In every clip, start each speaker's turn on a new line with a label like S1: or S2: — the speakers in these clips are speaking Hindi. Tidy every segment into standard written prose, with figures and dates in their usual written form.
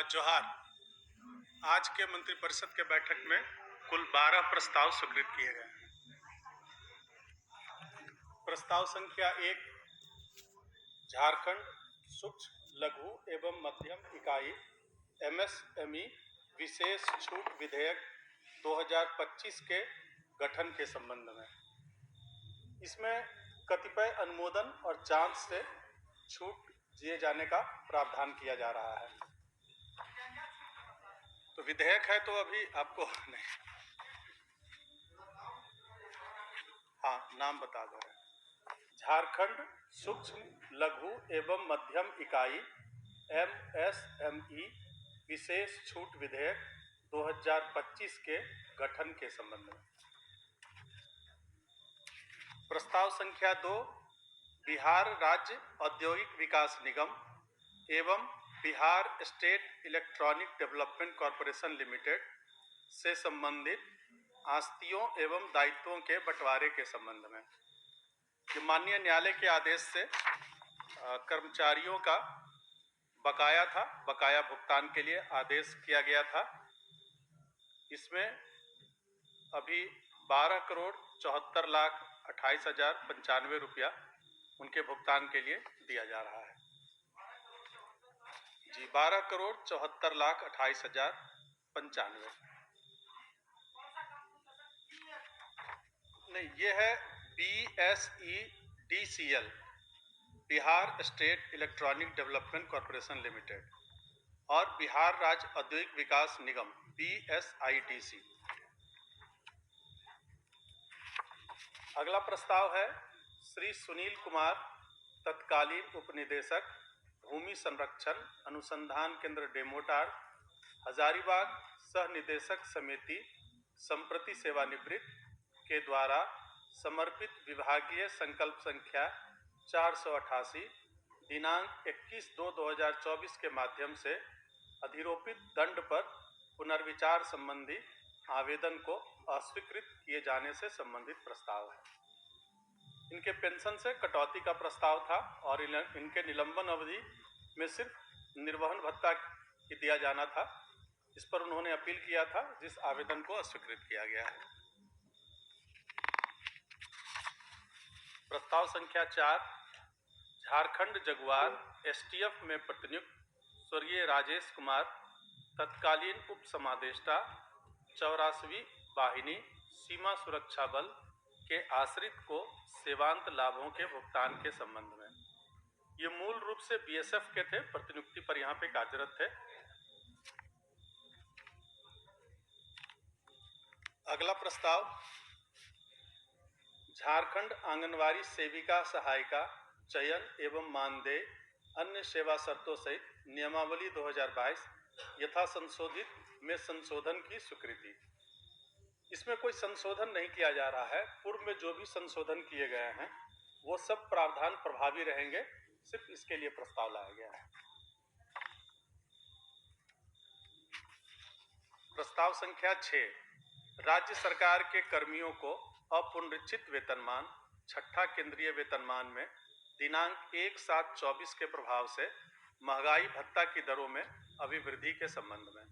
S1: जोहार। आज के मंत्रिपरिषद के बैठक में कुल 12 प्रस्ताव स्वीकृत किए गए हैं। प्रस्ताव संख्या 1, झारखंड सूक्ष्म लघु एवं मध्यम इकाई MSME विशेष छूट विधेयक 2025 के गठन के संबंध में। इसमें कतिपय अनुमोदन और जांच से छूट दिए जाने का प्रावधान किया जा रहा है। तो विधेयक है तो अभी आपको नहीं, नाम बता दो। झारखंड सूक्ष्म लघु एवं मध्यम इकाई MSME विशेष छूट विधेयक 2025 के गठन के संबंध में। प्रस्ताव संख्या 2, बिहार राज्य औद्योगिक विकास निगम एवं Bihar state electronic development corporation limited से संबंधित आस्तियों एवं दायित्वों के बंटवारे के संबंध में। माननीय न्यायालय के आदेश से कर्मचारियों का बकाया भुगतान के लिए आदेश किया गया था। इसमें अभी 12,74,28,095 रुपया उनके भुगतान के लिए दिया जा रहा है। जी, 12,74,28,095। नहीं, ये है BSEDCL, Bihar state electronic development corporation limited, और बिहार राज्य औद्योगिक विकास निगम BSIDC। अगला प्रस्ताव है श्री सुनील कुमार, तत्कालीन उपनिदेशक भूमि संरक्षण अनुसंधान केंद्र डेमोटार, हजारीबाग सह निदेशक समिति संप्रति सेवानिवृत्त के द्वारा समर्पित विभागीय संकल्प संख्या 488 दिनांक 21/2/2024 के माध्यम से अधिरोपित दंड पर पुनर्विचार संबंधी आवेदन को अस्वीकृत किए जाने से संबंधित प्रस्ताव है। इनके पेंशन से कटौती का प्रस्ताव था और इनके निलंबन अवधि में सिर्फ निर्वहन भत्ता दिया जाना था। इस पर उन्होंने अपील किया था, जिस आवेदन को अस्वीकृत किया गया है। प्रस्ताव संख्या 4, झारखंड जगुआर STF में प्रतिनियुक्त स्वर्गीय राजेश कुमार, तत्कालीन उप समादेष्टा 84वीं वाहिनी सीमा सुरक्षा बल के आश्रित को सेवांत लाभों के भुगतान के संबंध में। ये मूल रूप से BSF के थे, प्रतिनियुक्ति पर यहाँ पे कार्यरत थे। अगला प्रस्ताव, झारखंड आंगनवाड़ी सेविका सहायिका चयन एवं मानदेय अन्य सेवा शर्तों सहित नियमावली 2022 यथा संशोधित में संशोधन की स्वीकृति। इसमें कोई संशोधन नहीं किया जा रहा है। पूर्व में जो भी संशोधन किए गए हैं वो सब प्रावधान प्रभावी रहेंगे, सिर्फ इसके लिए प्रस्ताव लाया गया है। प्रस्ताव संख्या 6, राज्य सरकार के कर्मियों को अपुनरीक्षित वेतनमान छठा केंद्रीय वेतनमान में दिनांक 1/7/24 के प्रभाव से महंगाई भत्ता की दरों में अभिवृद्धि के संबंध में।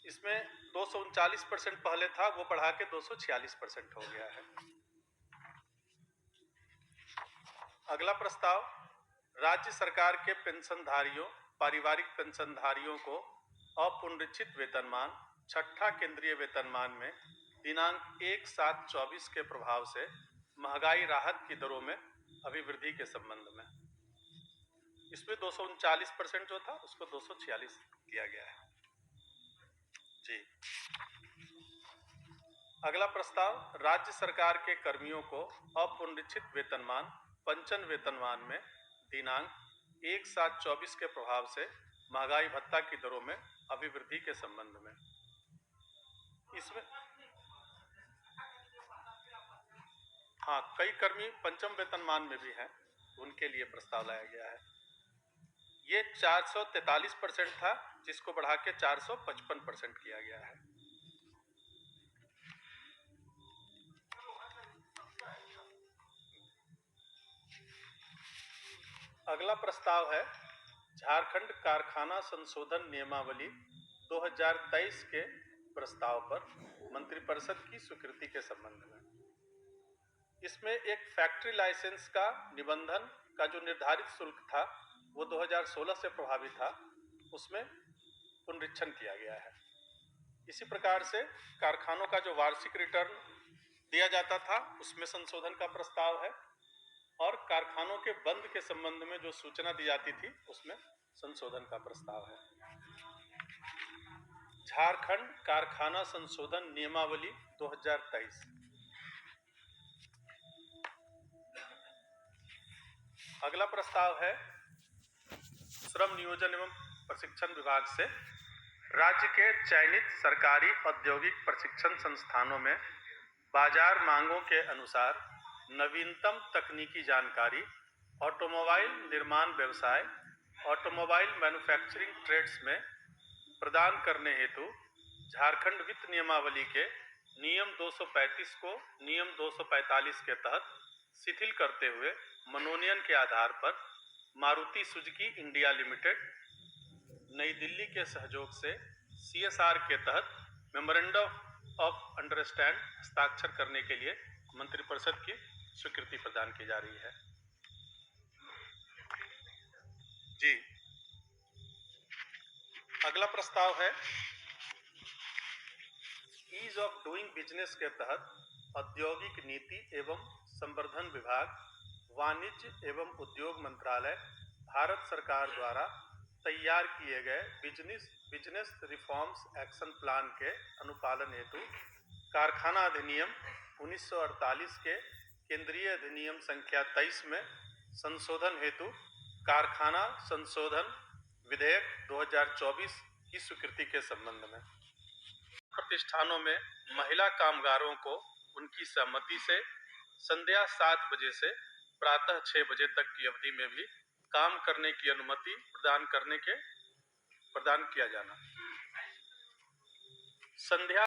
S1: इसमें 239% पहले था, वो बढ़ा के 246% हो गया है। अगला प्रस्ताव, राज्य सरकार के पेंशनधारियों, पारिवारिक पेंशनधारियों को अपुनरीक्षित वेतनमान छठा केंद्रीय वेतनमान में दिनांक 1/7/24 के प्रभाव से महंगाई राहत की दरों में अभिवृद्धि के संबंध में। इसमें 239% जो था उसको 246 किया गया है। जी, अगला प्रस्ताव, राज्य सरकार के कर्मियों को अपुनरीक्षित वेतनमान पंचम वेतनमान में दिनांक 1/7/24 के प्रभाव से महंगाई भत्ता की दरों में अभिवृद्धि के संबंध में। इसमें कई कर्मी पंचम वेतनमान में भी हैं, उनके लिए प्रस्ताव लाया गया है। ये 443% था, जिसको बढ़ा के 455% किया गया है। अगला प्रस्ताव है झारखंड कारखाना संशोधन नियमावली 2023 के प्रस्ताव पर मंत्रिपरिषद की स्वीकृति के संबंध में। इसमें एक फैक्ट्री लाइसेंस का निबंधन का जो निर्धारित शुल्क था वो 2016 से प्रभावी था, उसमें पुनरीक्षण किया गया है। इसी प्रकार से कारखानों का जो वार्षिक रिटर्न दिया जाता था उसमें संशोधन का प्रस्ताव है और कारखानों के बंद के संबंध में जो सूचना दी जाती थी उसमें संशोधन का प्रस्ताव है। झारखंड कारखाना संशोधन नियमावली 2023। अगला प्रस्ताव है श्रम नियोजन एवं प्रशिक्षण विभाग से राज्य के चयनित सरकारी औद्योगिक प्रशिक्षण संस्थानों में बाजार मांगों के अनुसार नवीनतम तकनीकी जानकारी, ऑटोमोबाइल निर्माण व्यवसाय, ऑटोमोबाइल मैन्युफैक्चरिंग ट्रेड्स में प्रदान करने हेतु झारखंड वित्त नियमावली के नियम 235 को नियम 245 के तहत शिथिल करते हुए मनोनयन के आधार पर मारुति सुजुकी इंडिया लिमिटेड नई दिल्ली के सहयोग से CSR के तहत मेमोरेंडम ऑफ अंडरस्टैंड हस्ताक्षर करने के लिए मंत्रिपरिषद की स्वीकृति प्रदान की जा रही है। जी, अगला प्रस्ताव है ईज ऑफ डूइंग बिजनेस के तहत औद्योगिक नीति एवं संवर्धन विभाग, वाणिज्य एवं उद्योग मंत्रालय, भारत सरकार द्वारा तैयार किए गए बिजनेस रिफॉर्म्स एक्शन प्लान के अनुपालन हेतु कारखाना अधिनियम 1948 के केंद्रीय अधिनियम संख्या 23 में संशोधन हेतु कारखाना संशोधन विधेयक 2024 की स्वीकृति के संबंध में प्रतिष्ठानों में महिला कामगारों को उनकी सहमति से संध्या 7 बजे से प्रातः 6 बजे तक की अवधि में भी काम करने की अनुमति प्रदान किया जाना। संध्या